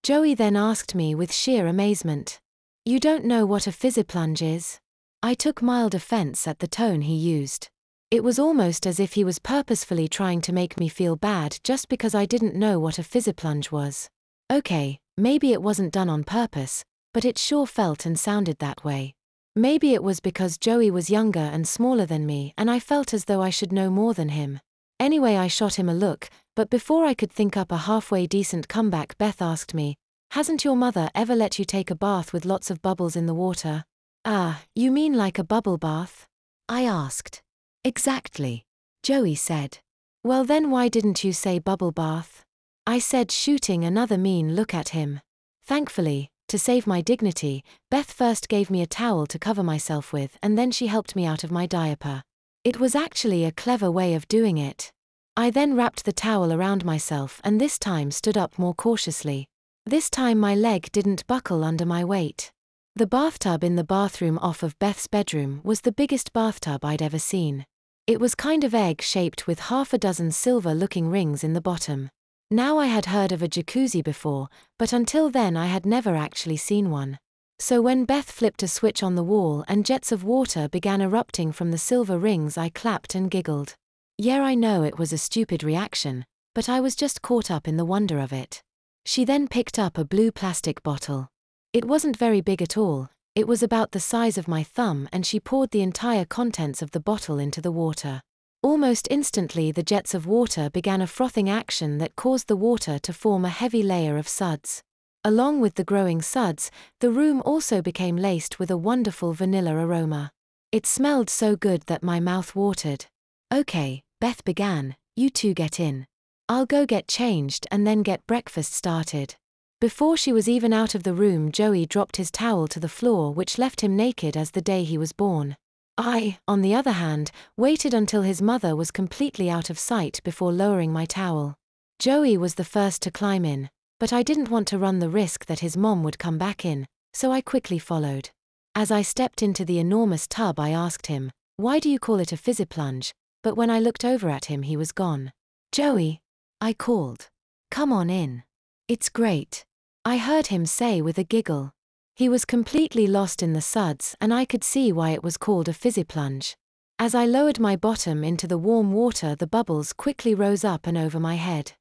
Joey then asked me with sheer amazement. You don't know what a fizziplunge is? I took mild offense at the tone he used. It was almost as if he was purposefully trying to make me feel bad just because I didn't know what a fizziplunge was. Okay, maybe it wasn't done on purpose, but it sure felt and sounded that way. Maybe it was because Joey was younger and smaller than me and I felt as though I should know more than him. Anyway, I shot him a look, but before I could think up a halfway decent comeback, Beth asked me, "Hasn't your mother ever let you take a bath with lots of bubbles in the water?" "Ah, you mean like a bubble bath?" I asked. "Exactly," Joey said. "Well then why didn't you say bubble bath?" I said, shooting another mean look at him. Thankfully, to save my dignity, Beth first gave me a towel to cover myself with and then she helped me out of my diaper. It was actually a clever way of doing it. I then wrapped the towel around myself and this time stood up more cautiously. This time my leg didn't buckle under my weight. The bathtub in the bathroom off of Beth's bedroom was the biggest bathtub I'd ever seen. It was kind of egg-shaped with half a dozen silver-looking rings in the bottom. Now I had heard of a jacuzzi before, but until then I had never actually seen one. So when Beth flipped a switch on the wall and jets of water began erupting from the silver rings, I clapped and giggled. Yeah, I know it was a stupid reaction, but I was just caught up in the wonder of it. She then picked up a blue plastic bottle. It wasn't very big at all, it was about the size of my thumb, and she poured the entire contents of the bottle into the water. Almost instantly the jets of water began a frothing action that caused the water to form a heavy layer of suds. Along with the growing suds, the room also became laced with a wonderful vanilla aroma. It smelled so good that my mouth watered. "Okay," Beth began, "you two get in. I'll go get changed and then get breakfast started." Before she was even out of the room, Joey dropped his towel to the floor, which left him naked as the day he was born. I, on the other hand, waited until his mother was completely out of sight before lowering my towel. Joey was the first to climb in, but I didn't want to run the risk that his mom would come back in, so I quickly followed. As I stepped into the enormous tub, I asked him, "Why do you call it a fizziplunge?" But when I looked over at him, he was gone. "Joey," I called. "Come on in. It's great," I heard him say with a giggle. He was completely lost in the suds and I could see why it was called a fizziplunge. As I lowered my bottom into the warm water, the bubbles quickly rose up and over my head.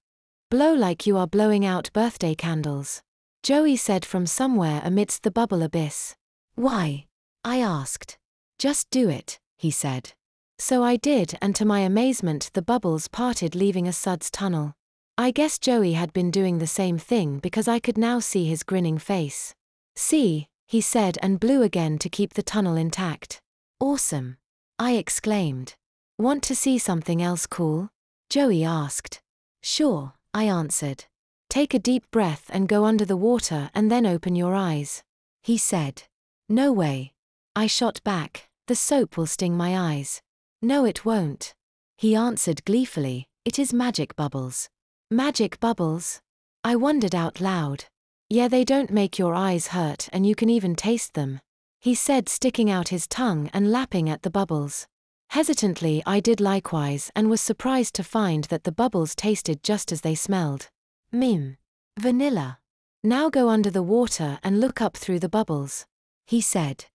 "Blow like you are blowing out birthday candles," Joey said from somewhere amidst the bubble abyss. "Why?" I asked. "Just do it," he said. So I did, and to my amazement the bubbles parted, leaving a suds tunnel. I guess Joey had been doing the same thing because I could now see his grinning face. "See," he said and blew again to keep the tunnel intact. "Awesome," I exclaimed. "Want to see something else cool?" Joey asked. "Sure," I answered. "Take a deep breath and go under the water and then open your eyes," he said. "No way," I shot back, "the soap will sting my eyes." "No it won't," he answered gleefully, "it is magic bubbles." "Magic bubbles?" I wondered out loud. "Yeah, they don't make your eyes hurt and you can even taste them," he said, sticking out his tongue and lapping at the bubbles. Hesitantly I did likewise and was surprised to find that the bubbles tasted just as they smelled. Vanilla. "Now go under the water and look up through the bubbles," he said.